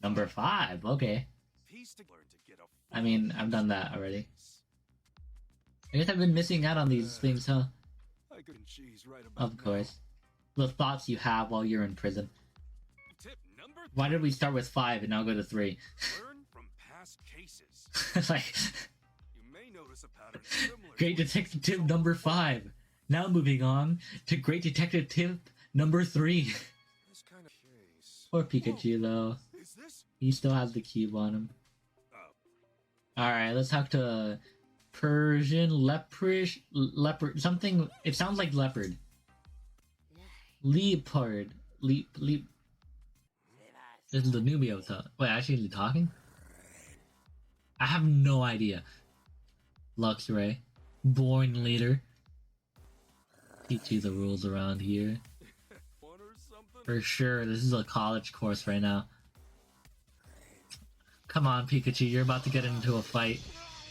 Number 5, okay. I mean, I've done that already. I guess I've been missing out on these things, huh? Of course. The thoughts you have while you're in prison. Why did we start with 5 and now go to 3? Learn from past cases. Like, You may notice a pattern similar Great Detective Tip number 5. Now moving on to Great Detective Tip number 3. this kind of case. Poor Pikachu, though. Is this? He still has the cube on him. Oh. Alright, let's talk to Persian leopard something. It sounds like leopard. Leopard. Leap. This is the newbie I was talking. Wait, actually, is he talking? I have no idea. Luxray. Born later. Teach you the rules around here. For sure, this is a college course right now. Come on, Pikachu, you're about to get into a fight.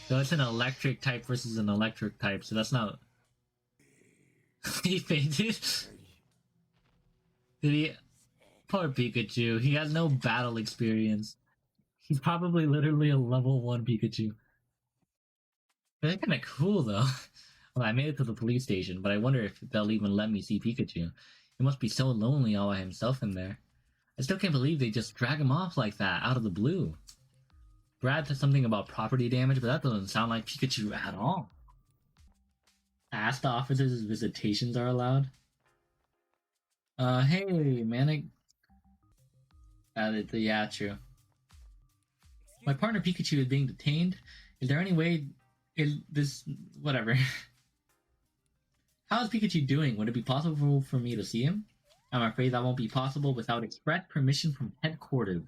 So it's an electric type versus an electric type, so that's not... He fainted? Did he... Poor Pikachu, he has no battle experience. He's probably literally a level 1 Pikachu. That's kinda cool, though. Well, I made it to the police station, but I wonder if they'll even let me see Pikachu. He must be so lonely all by himself in there. I still can't believe they just drag him off like that, out of the blue. Brad said something about property damage, but that doesn't sound like Pikachu at all. Ask the officers if visitations are allowed. Hey, Manic. Yeah, true. My partner Pikachu is being detained. Is there any way... Whatever. How is Pikachu doing? Would it be possible for me to see him? I'm afraid that won't be possible without express permission from headquarters.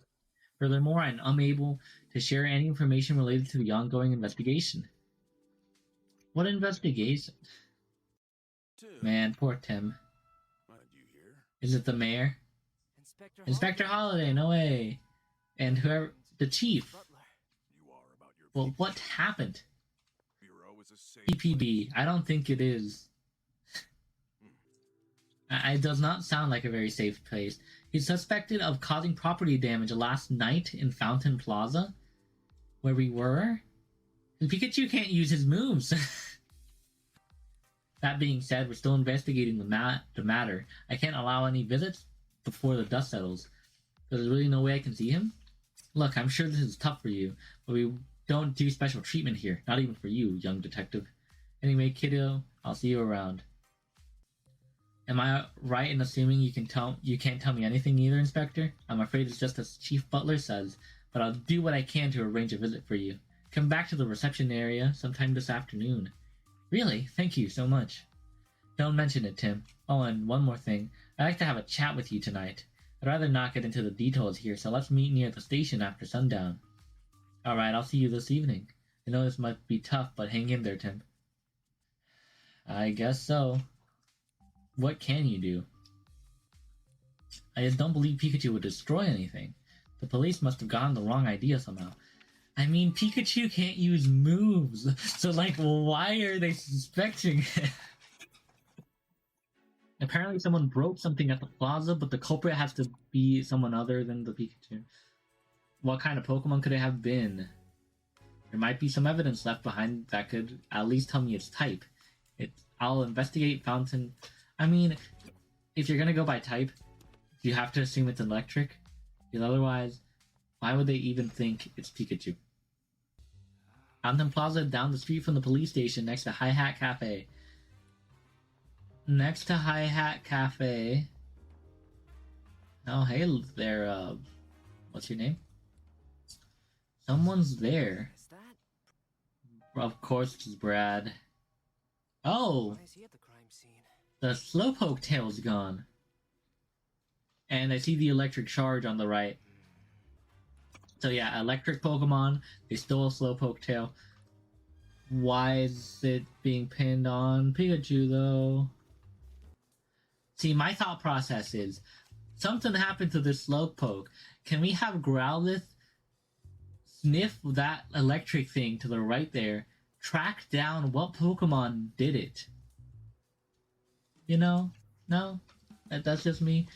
Furthermore, I'm unable to share any information related to the ongoing investigation. What investigation? Man, poor Tim. What did you hear? Is it the mayor? Inspector Holiday, no way. And whoever... The chief. You are about your Well, what happened? bureau is a safe PPB. I don't think it is. It does not sound like a very safe place. He's suspected of causing property damage last night in Fountain Plaza, where we were. Pikachu can't use his moves. That being said, we're still investigating the matter. I can't allow any visits before the dust settles. There's really no way I can see him? Look, I'm sure this is tough for you, but we don't do special treatment here. Not even for you, young detective. Anyway, kiddo, I'll see you around. Am I right in assuming you can't tell me anything either, Inspector? I'm afraid it's just as Chief Butler says, but I'll do what I can to arrange a visit for you. Come back to the reception area sometime this afternoon. Really? Thank you so much. Don't mention it, Tim. Oh, and one more thing. I'd like to have a chat with you tonight. I'd rather not get into the details here, so let's meet near the station after sundown. Alright, I'll see you this evening. I know this might be tough, but hang in there, Tim. I guess so. What can you do? I just don't believe Pikachu would destroy anything. The police must have gotten the wrong idea somehow. I mean, Pikachu can't use moves, so like, why are they suspecting it? Apparently someone broke something at the plaza, but the culprit has to be someone other than the Pikachu. What kind of Pokemon could it have been? There might be some evidence left behind that could at least tell me its type. I'll investigate Fountain... I mean, if you're gonna go by type, you have to assume it's electric. Because otherwise, why would they even think it's Pikachu? Fountain Plaza down the street from the police station next to Hi Hat Cafe. Next to Hi Hat Cafe. Oh, hey there, what's your name? Someone's there. Is that? Of course it's Brad. Oh! Why is he at the crime scene? The Slowpoke tail's gone. And I see the electric charge on the right. So yeah, electric Pokemon. They stole a Slowpoke tail. Why is it being pinned on Pikachu though? See, my thought process is, something happened to this Slowpoke. Can we have Growlithe sniff that electric thing to the right there, track down what Pokemon did it? You know? No? That's just me.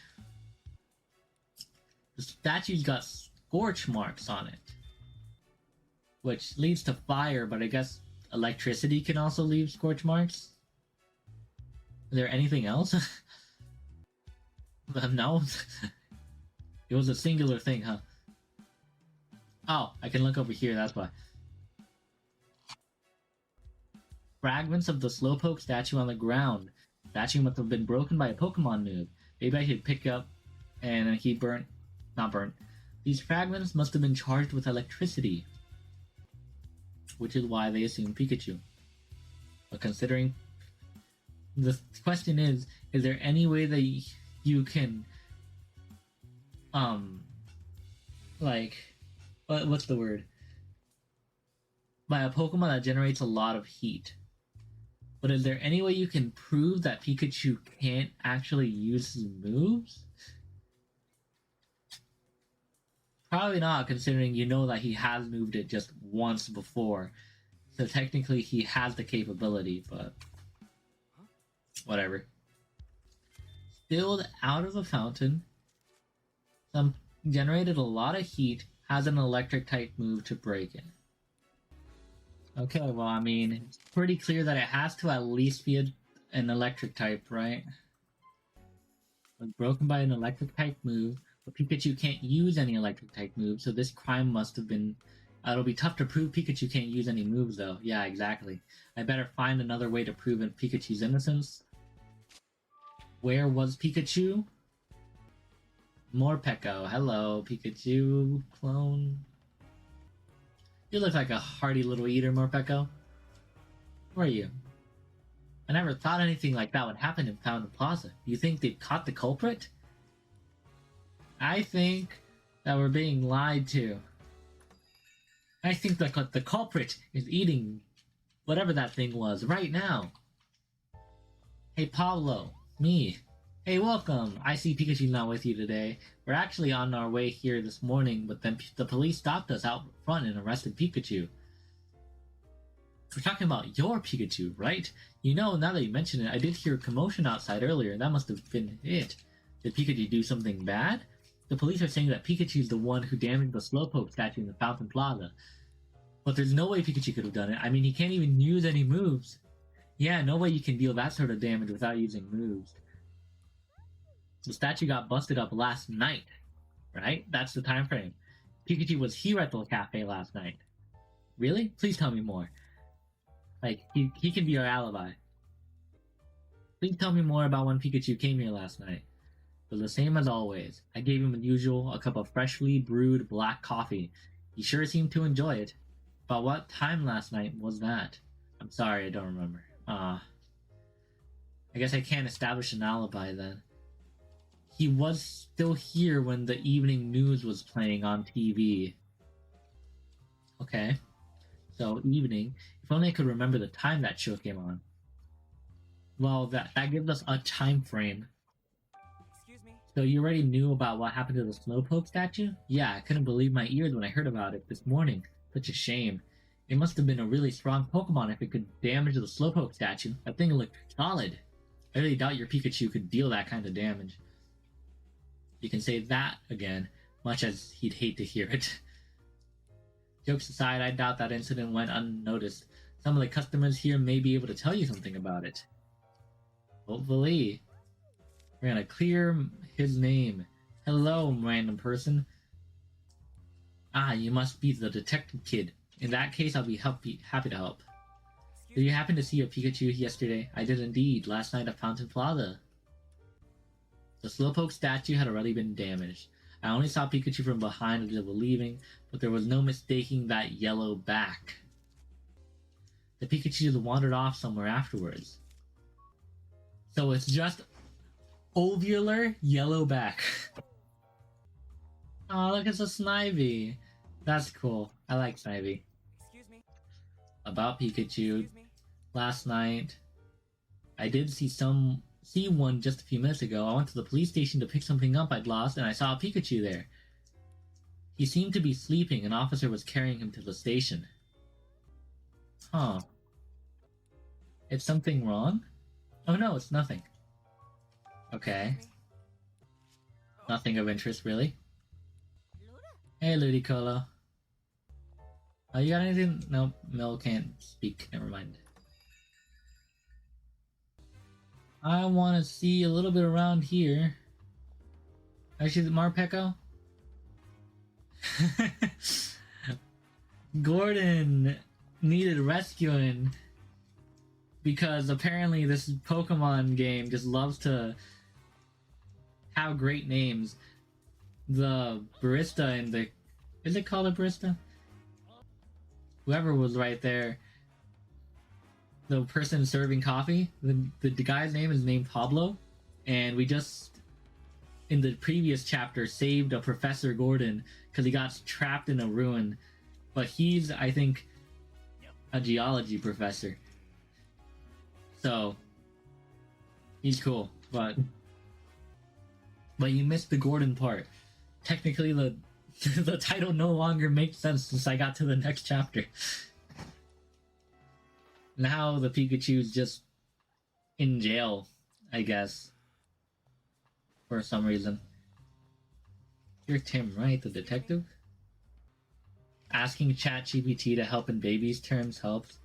The The statue's got scorch marks on it, which leads to fire, but I guess electricity can also leave scorch marks. Is there anything else? No. It was a singular thing, huh? Oh, I can look over here, that's why. Fragments of the Slowpoke statue on the ground. Statue must have been broken by a Pokemon noob. Maybe I should pick up and he burnt. Not burnt. These fragments must have been charged with electricity, which is why they assume Pikachu. But considering the question is there any way that you can like what's the word? By a Pokemon that generates a lot of heat. But is there any way you can prove that Pikachu can't actually use his moves? Probably not, considering you know that he has moved it just once before. So technically he has the capability, but whatever. Spilled out of the fountain. Some generated a lot of heat, has an electric type move to break it. Okay, well, I mean, it's pretty clear that it has to at least be an electric type, right? It was broken by an electric type move, but Pikachu can't use any electric type moves, so this crime must have been... it'll be tough to prove Pikachu can't use any moves, though. Yeah, exactly. I better find another way to prove Pikachu's innocence. Where was Pikachu? Morpeko. Hello, Pikachu clone. You look like a hearty little eater, Morpeko. Who are you? I never thought anything like that would happen in Fountain Plaza. Do you think they've caught the culprit? I think that we're being lied to. I think that the culprit is eating whatever that thing was right now. Hey, Pablo. Me. Hey, welcome. I see Pikachu's not with you today. We're actually on our way here this morning, but then the police stopped us out front and arrested Pikachu. We're talking about your Pikachu, right? You know, now that you mention it, I did hear a commotion outside earlier, and that must have been it. Did Pikachu do something bad? The police are saying that Pikachu's the one who damaged the Slowpoke statue in the Fountain Plaza. But there's no way Pikachu could have done it. I mean, he can't even use any moves. Yeah, no way you can deal that sort of damage without using moves. The statue got busted up last night, right? That's the time frame. Pikachu was here at the cafe last night. Really? Please tell me more. Like, he can be our alibi. Please tell me more about when Pikachu came here last night. It was the same as always. I gave him the usual, a cup of freshly brewed black coffee. He sure seemed to enjoy it. About what time last night was that? I'm sorry, I don't remember. I guess I can't establish an alibi then. He was still here when the evening news was playing on TV. Okay. So, evening. If only I could remember the time that show came on. Well, that gives us a time frame. Excuse me? So you already knew about what happened to the Slowpoke statue? Yeah, I couldn't believe my ears when I heard about it this morning. Such a shame. It must have been a really strong Pokemon if it could damage the Slowpoke statue. That thing looked solid. I really doubt your Pikachu could deal that kind of damage. You can say that again, much as he'd hate to hear it. Jokes aside, I doubt that incident went unnoticed. Some of the customers here may be able to tell you something about it. Hopefully. We're gonna clear his name. Hello, random person. Ah, you must be the detective kid. In that case, I'll be happy to help. Did you happen to see a Pikachu yesterday? I did indeed, last night at Fountain Plaza. The Slowpoke statue had already been damaged. I only saw Pikachu from behind as they were leaving, but there was no mistaking that yellow back. The Pikachu wandered off somewhere afterwards. So it's just ovular yellow back. Oh, look, it's a Snivy. That's cool. I like Snivy. Excuse me? About Pikachu, Excuse me? last night, I did see one just a few minutes ago. I went to the police station to pick something up I'd lost, and I saw a Pikachu there. He seemed to be sleeping. An officer was carrying him to the station. Huh. Is something wrong? Oh no, it's nothing. Okay. Excuse me? Nothing of interest, really. Hey, Ludicolo. You got anything? Nope, Mel can't speak. Never mind. I want to see a little bit around here. Actually, Marpeco? Gordon needed rescuing because apparently this Pokemon game just loves to have great names. The barista in the... Is it called a barista? Whoever was right there. The person serving coffee. The guy's name is named Pablo. And we just, in the previous chapter, saved a Professor Gordon because he got trapped in a ruin. But he's, I think, a geology professor. So, he's cool. But you missed the Gordon part. Technically, the the title no longer makes sense since I got to the next chapter. Now the Pikachu's just in jail, I guess. For some reason. You're Tim, right? The detective? Asking ChatGPT to help in baby's terms helps.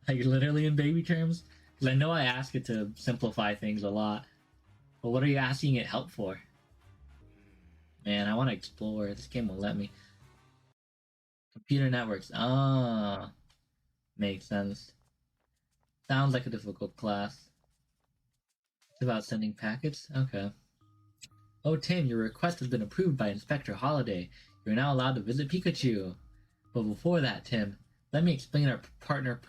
Like, literally in baby terms? Because I know I ask it to simplify things a lot. But what are you asking it help for? Man, I want to explore. This game won't let me. Computer networks. Ah. Makes sense. Sounds like a difficult class. It's about sending packets? Okay. Oh, Tim, your request has been approved by Inspector Holiday. You're now allowed to visit Pikachu. But before that, Tim, let me explain our our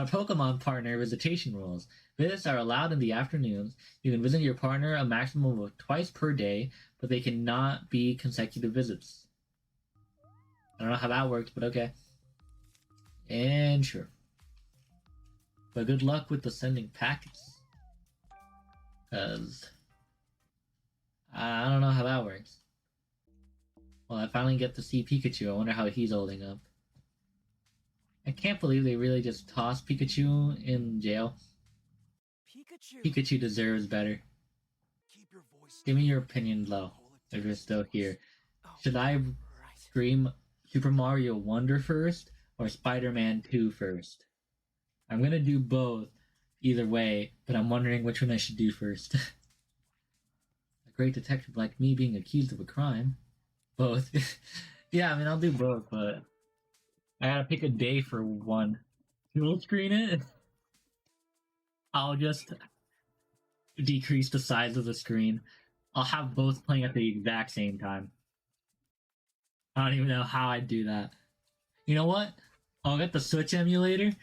Pokemon partner visitation rules. Visits are allowed in the afternoons. You can visit your partner a maximum of twice per day, but they cannot be consecutive visits. I don't know how that works, but okay. And sure. But good luck with the sending packets. Because I don't know how that works. Well, I finally get to see Pikachu. I wonder how he's holding up. I can't believe they really just tossed Pikachu in jail. Pikachu deserves better. Keep your voice Give me your opinion low, if you're still here. Should I stream Super Mario Wonder first, or Spider-Man 2 first? I'm gonna do both, either way, but I'm wondering which one I should do first. A great detective like me being accused of a crime. Both. Yeah, I mean, I'll do both, but I gotta pick a day for one. Dual screen it? I'll just decrease the size of the screen. I'll have both playing at the exact same time. I don't even know how I'd do that. You know what? I'll get the Switch emulator.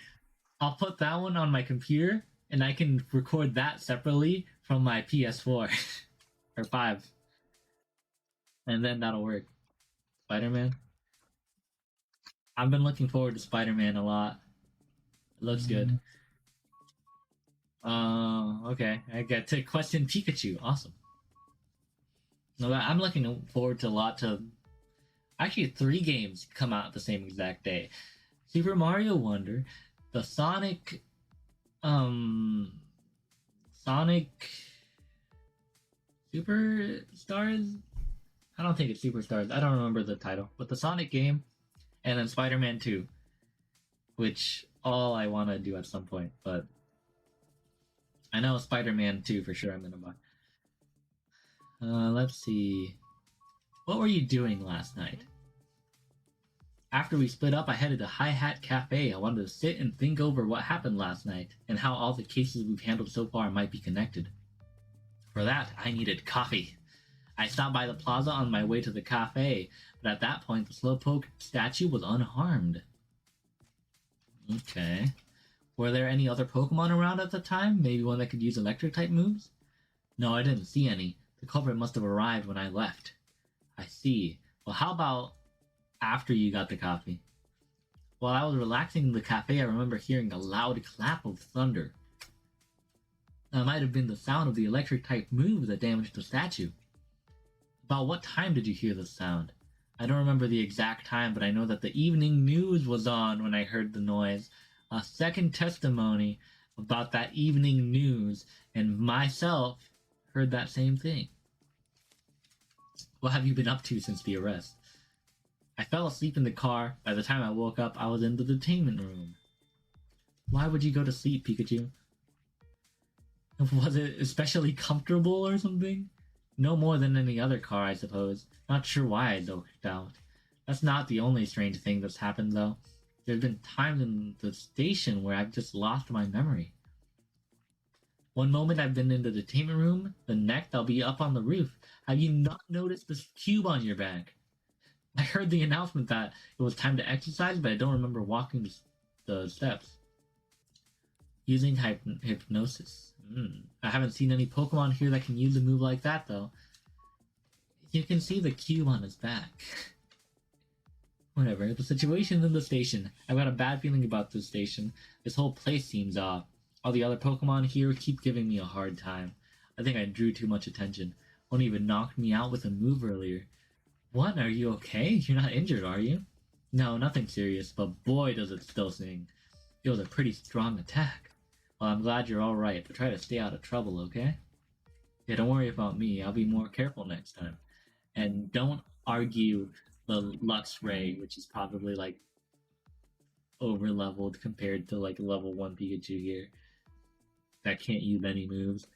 I'll put that one on my computer, and I can record that separately from my PS4 or 5. And then that'll work. Spider-Man? I've been looking forward to Spider-Man a lot. It looks good. Okay. I get to question Pikachu. Awesome. No, I'm looking forward to a lot to... Actually, 3 games come out the same exact day. Super Mario Wonder, the Sonic... Sonic... Superstars? I don't think it's Superstars. I don't remember the title. But the Sonic game, and then Spider-Man 2. Which all I want to do at some point, but... I know Spider-Man 2 for sure I'm gonna buy. Let's see. What were you doing last night? After we split up, I headed to Hi Hat Cafe. I wanted to sit and think over what happened last night, and how all the cases we've handled so far might be connected. For that, I needed coffee. I stopped by the plaza on my way to the cafe, but at that point, the Slowpoke statue was unharmed. Okay. Were there any other Pokemon around at the time? Maybe one that could use electric-type moves? No, I didn't see any. The culprit must have arrived when I left. I see. Well, how about after you got the coffee? While I was relaxing in the cafe, I remember hearing a loud clap of thunder. That might have been the sound of the electric-type move that damaged the statue. About what time did you hear the sound? I don't remember the exact time, but I know that the evening news was on when I heard the noise. A second testimony about that evening news, and myself heard that same thing. What have you been up to since the arrest? I fell asleep in the car. By the time I woke up, I was in the detainment room. Why would you go to sleep, Pikachu? Was it especially comfortable or something? No more than any other car, I suppose. Not sure why I dozed out. That's not the only strange thing that's happened, though. There's been times in the station where I've just lost my memory. One moment I've been in the detainment room, the next I'll be up on the roof. Have you not noticed this cube on your back? I heard the announcement that it was time to exercise, but I don't remember walking the steps. Using hypnosis. I haven't seen any Pokemon here that can use a move like that, though. You can see the cube on his back. Whatever, the situation in the station. I've got a bad feeling about this station. This whole place seems off. All the other Pokemon here keep giving me a hard time. I think I drew too much attention. One even knocked me out with a move earlier. What? Are you okay? You're not injured, are you? No, nothing serious, but boy does it still sting. It was a pretty strong attack. Well, I'm glad you're alright, but try to stay out of trouble, okay? Yeah, don't worry about me. I'll be more careful next time. And don't argue the Lux Ray, which is probably, like, over-leveled compared to, like, level 1 Pikachu here. That can't use any moves.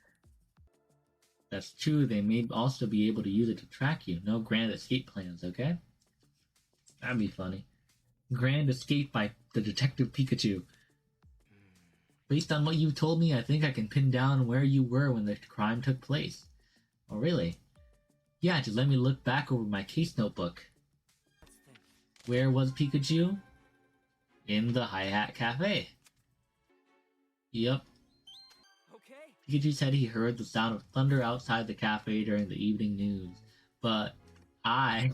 That's true, they may also be able to use it to track you. No grand escape plans, okay? That'd be funny. Grand escape by the Detective Pikachu. Based on what you told me, I think I can pin down where you were when the crime took place. Oh, really? Yeah, just let me look back over my case notebook. Where was Pikachu? In the Hi-Hat Cafe. Yep. Okay. Pikachu said he heard the sound of thunder outside the cafe during the evening news. But I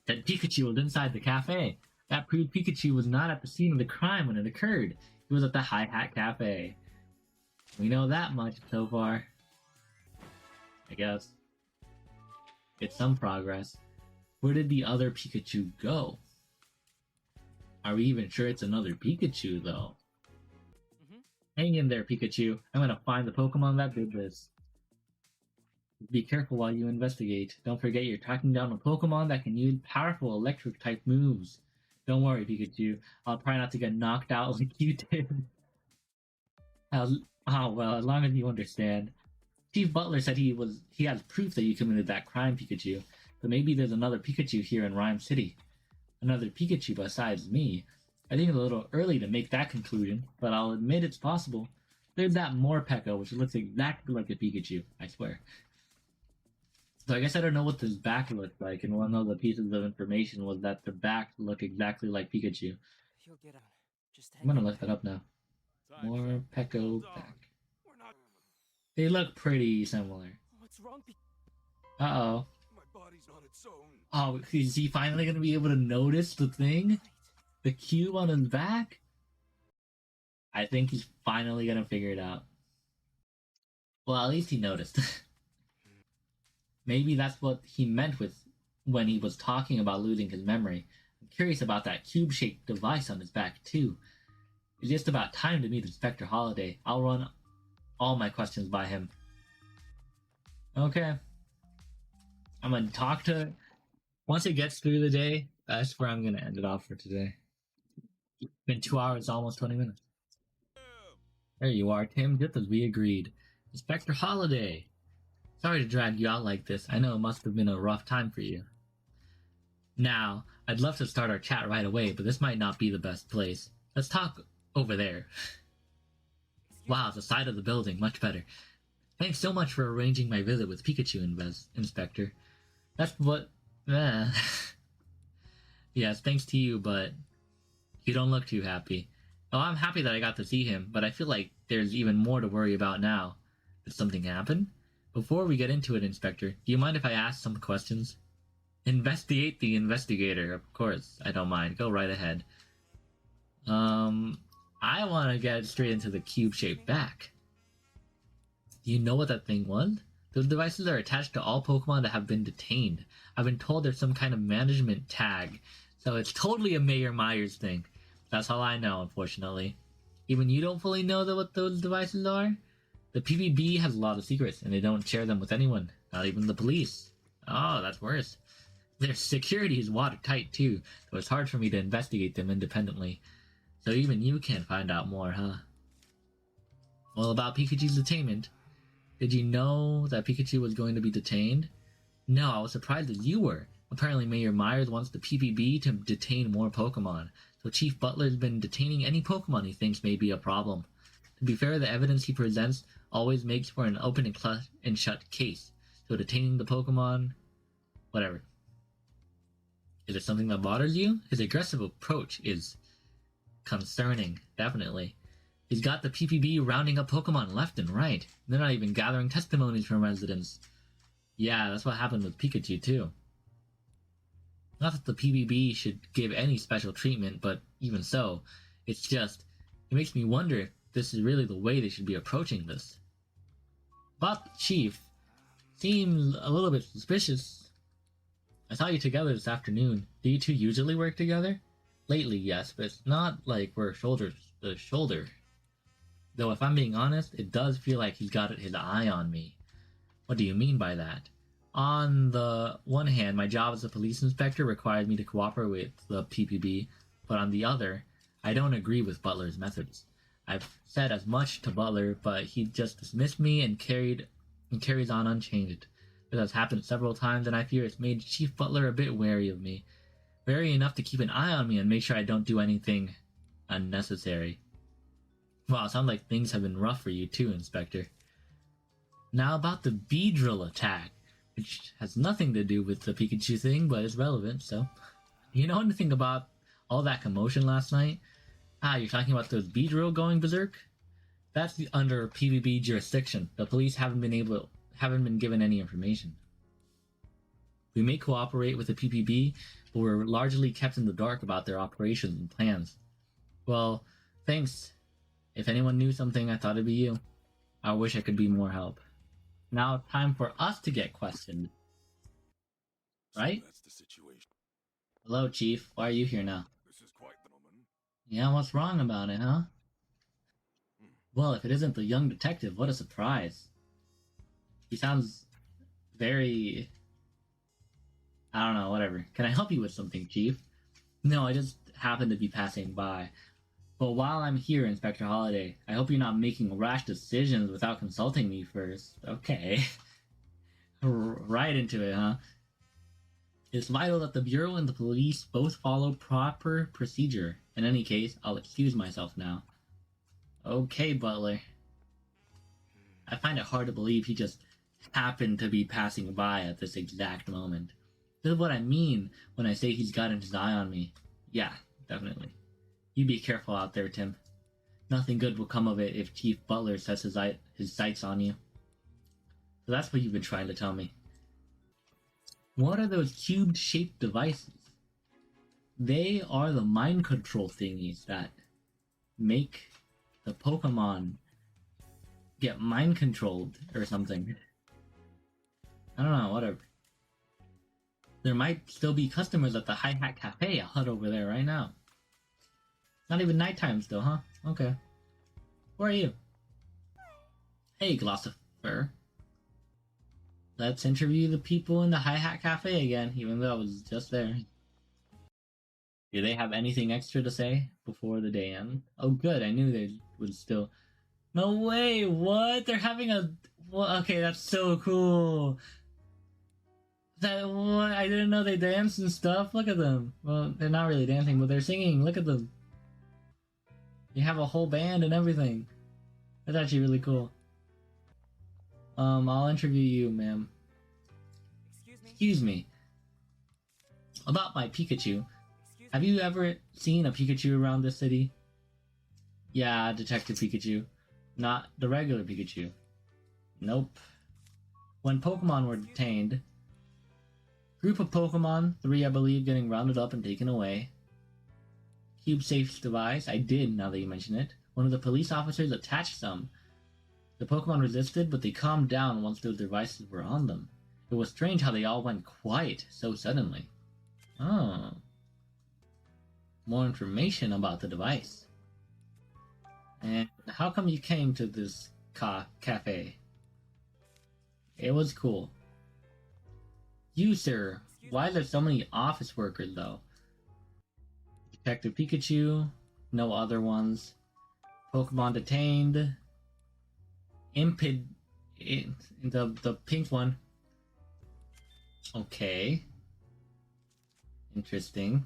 said Pikachu was inside the cafe. That proved Pikachu was not at the scene of the crime when it occurred. He was at the Hi-Hat Cafe. We know that much so far. I guess. It's some progress. Where did the other Pikachu go? Are we even sure it's another Pikachu, though? Hang in there, Pikachu. I'm gonna find the Pokemon that did this. Be careful while you investigate. Don't forget you're tracking down a Pokemon that can use powerful electric-type moves. Don't worry, Pikachu. I'll try not to get knocked out like you did. Well, as long as you understand. Chief Butler said he has proof that you committed that crime, Pikachu. But maybe there's another Pikachu here in Ryme City. Another Pikachu besides me. I think it's a little early to make that conclusion, but I'll admit it's possible. There's that Morpeko, which looks exactly like a Pikachu, I swear. So I guess I don't know what this back looks like, and one of the pieces of information was that the back looked exactly like Pikachu. You'll get out. Just I'm gonna look that up now. Morpeko back. They look pretty similar. What's wrong? Uh-oh. My body's on its own. Oh, is he finally gonna be able to notice the thing? The cube on his back? I think he's finally gonna figure it out. Well, at least he noticed. Maybe that's what he meant with when he was talking about losing his memory. I'm curious about that cube-shaped device on his back, too. It's just about time to meet Inspector Holiday. I'll run all my questions by him. Okay. I'm gonna talk to... Once it gets through the day, that's where I'm gonna end it off for today. It's been 2 hours, almost 20 minutes. There you are, Tim, just as we agreed. Inspector Holiday! Sorry to drag you out like this. I know it must have been a rough time for you. Now, I'd love to start our chat right away, but this might not be the best place. Let's talk over there. Wow, the side of the building, much better. Thanks so much for arranging my visit with Pikachu, Inspector. That's what... Yes, thanks to you, but... You don't look too happy. Oh, I'm happy that I got to see him, but I feel like there's even more to worry about now. Did something happen? Before we get into it, Inspector, do you mind if I ask some questions? Investigate the investigator, of course. I don't mind. Go right ahead. I want to get straight into the cube-shaped back. Do you know what that thing was? Those devices are attached to all Pokemon that have been detained. I've been told there's some kind of management tag, so it's totally a Mayor Myers thing. That's all I know, unfortunately. Even you don't fully know what those devices are? The PBB has a lot of secrets, and they don't share them with anyone, not even the police. Oh, that's worse. Their security is watertight too, so it's hard for me to investigate them independently. So even you can't find out more, huh? Well, about Pikachu's detainment, did you know that Pikachu was going to be detained? No, I was surprised as you were. Apparently Mayor Myers wants the PPB to detain more Pokemon, so Chief Butler's been detaining any Pokemon he thinks may be a problem. To be fair, the evidence he presents always makes for an open and shut case, so detaining the Pokemon... whatever. Is it something that bothers you? His aggressive approach is concerning, definitely. He's got the PPB rounding up Pokemon left and right. They're not even gathering testimonies from residents. Yeah, that's what happened with Pikachu, too. Not that the PPB should give any special treatment, but even so, it's just... it makes me wonder if this is really the way they should be approaching this. About the Chief, seems a little bit suspicious. I saw you together this afternoon. Do you two usually work together? Lately, yes, but it's not like we're shoulder to shoulder. Though if I'm being honest, it does feel like he's got his eye on me. What do you mean by that? On the one hand, my job as a police inspector requires me to cooperate with the PPB, but on the other, I don't agree with Butler's methods. I've said as much to Butler, but he just dismissed me and carries on unchanged. This has happened several times, and I fear it's made Chief Butler a bit wary of me. Wary enough to keep an eye on me and make sure I don't do anything unnecessary. Wow, sounds like things have been rough for you too, Inspector. Now about the Beedrill attack, which has nothing to do with the Pikachu thing, but is relevant, so... You know anything about all that commotion last night? Ah, you're talking about those Beedrill going berserk? That's under PvP jurisdiction. The police haven't been given any information. We may cooperate with the PPB, but we're largely kept in the dark about their operations and plans. Well, thanks. If anyone knew something, I thought it'd be you. I wish I could be more help. Now, time for us to get questioned. Right? So that's the situation. Hello, Chief. Why are you here now? This is quite the moment. Yeah, what's wrong about it, huh? Well, if it isn't the young detective, what a surprise. He sounds very... I don't know, whatever. Can I help you with something, Chief? No, I just happened to be passing by. But while I'm here, Inspector Holliday, I hope you're not making rash decisions without consulting me first. Okay. Right into it, huh? It's vital that the Bureau and the police both follow proper procedure. In any case, I'll excuse myself now. Okay, Butler. I find it hard to believe he just happened to be passing by at this exact moment. This is what I mean when I say he's gotten his eye on me. Yeah, definitely. You be careful out there, Tim. Nothing good will come of it if Chief Butler sets his sights on you. So that's what you've been trying to tell me. What are those cube-shaped devices? They are the mind control thingies that make the Pokemon get mind controlled or something. I don't know, whatever. There might still be customers at the Hi Hat Cafe, a hut over there right now. Not even nighttime still, huh? Okay. Who are you? Hey, Glossifer. Let's interview the people in the Hi Hat Cafe again, even though I was just there. Do they have anything extra to say before the day ends? Oh, good. I knew they would still... No way! What? They're having a... Well, okay, that's so cool. That what? I didn't know they dance and stuff. Look at them. Well, they're not really dancing, but they're singing. Look at them. They have a whole band and everything. That's actually really cool. I'll interview you, ma'am. Excuse me. About my Pikachu. Have you ever seen a Pikachu around this city? Yeah, Detective Pikachu. Not the regular Pikachu. Nope. When Pokemon were detained, group of Pokemon, 3 I believe, getting rounded up and taken away. Cube safe device, I did, now that you mention it. One of the police officers attached some. The Pokemon resisted, but they calmed down once those devices were on them. It was strange how they all went quiet so suddenly. Oh. More information about the device. And how come you came to this cafe? It was cool. You, sir. Why are there so many office workers, though? Detective Pikachu. No other ones. Pokemon detained. The pink one. Okay. Interesting.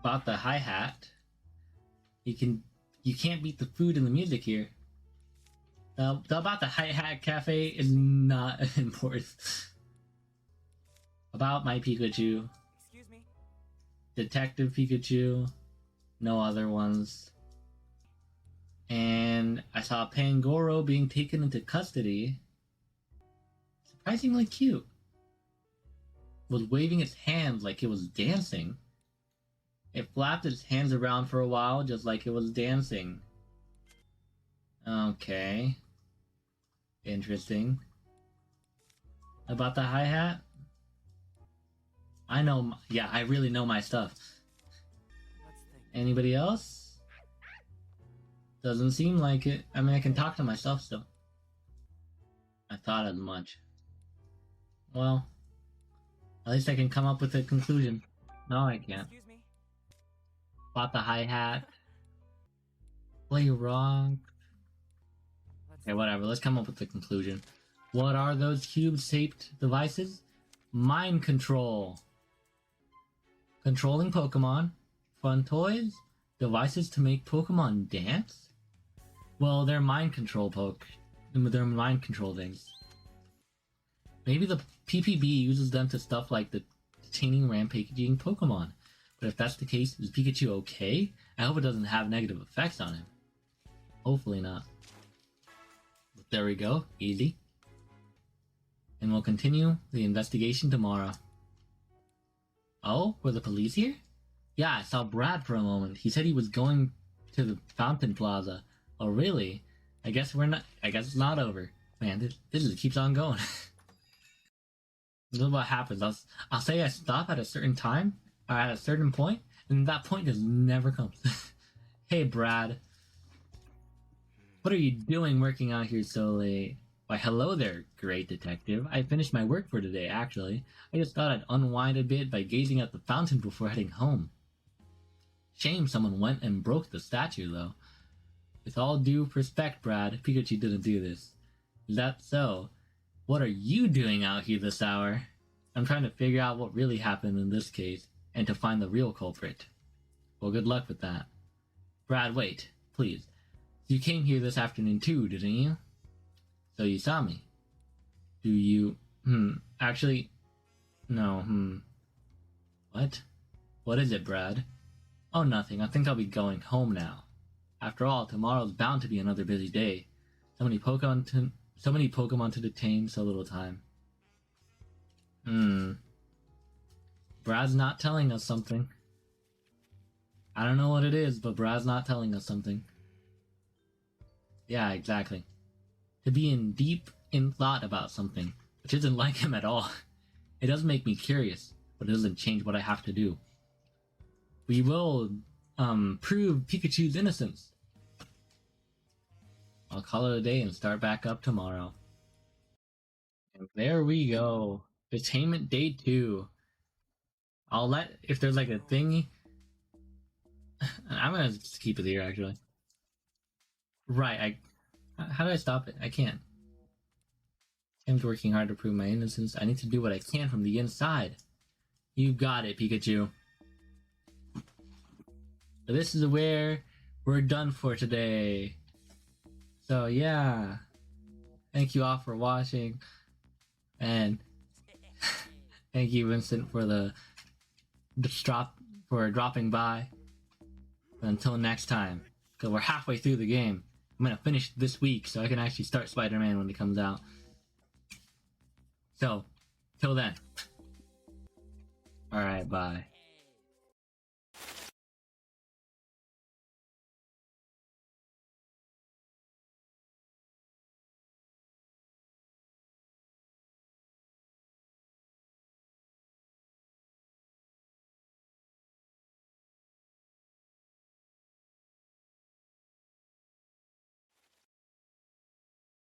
About the hi-hat. You can't beat the food and the music here. About the hi-hat cafe is not important. About my Pikachu. Excuse me. Detective Pikachu. No other ones. And I saw Pangoro being taken into custody. Surprisingly cute. Was waving its hand like it was dancing. It flapped its hands around for a while just like it was dancing. Okay. Interesting. About the hi-hat? I know, yeah, I really know my stuff. Let's think. Anybody else? Doesn't seem like it. I mean, I can talk to myself still. I thought as much. Well, at least I can come up with a conclusion. No, I can't. Excuse me. Bought the hi-hat. Play wrong. Okay, whatever. Let's come up with a conclusion. What are those cube-shaped devices? Mind control. Controlling Pokemon. Fun toys. Devices to make Pokemon dance? Well, they're mind control They're mind control things. Maybe the PPB uses them to stuff like the detaining rampaging Pokemon. But if that's the case, is Pikachu okay? I hope it doesn't have negative effects on him. Hopefully not. But there we go. Easy. And we'll continue the investigation tomorrow. Oh, were the police here? Yeah, I saw Brad for a moment. He said he was going to the Fountain Plaza. Oh, really? I guess it's not over. Man, this just keeps on going. This is what happens. I'll say I stop at a certain time, or at a certain point, and that point just never comes. Hey, Brad. What are you doing working out here so late? Why, hello there, great detective. I finished my work for today, actually. I just thought I'd unwind a bit by gazing at the fountain before heading home. Shame someone went and broke the statue, though. With all due respect, Brad, Pikachu didn't do this. Is that so? What are you doing out here this hour? I'm trying to figure out what really happened in this case, and to find the real culprit. Well, good luck with that. Brad, wait, please. You came here this afternoon too, didn't you? So you saw me. Do you... actually... No, What? What is it, Brad? Oh, nothing. I think I'll be going home now. After all, tomorrow's bound to be another busy day. So many Pokemon to detain, so little time. Brad's not telling us something. I don't know what it is, but Brad's not telling us something. Yeah, exactly. To be deep in thought about something, which isn't like him at all. It does make me curious, but it doesn't change what I have to do. We will, prove Pikachu's innocence. I'll call it a day and start back up tomorrow. And there we go. Detainment Day 2. I'll if there's like a thingy... I'm gonna just keep it here, actually. Right, how do I stop it? I can't. I'm working hard to prove my innocence. I need to do what I can from the inside. You got it, Pikachu. So this is where we're done for today. So yeah. Thank you all for watching. And thank you, Vincent, for dropping by. But until next time, because we're halfway through the game. I'm gonna finish this week so I can actually start Spider-Man when it comes out. So, till then. Alright, bye.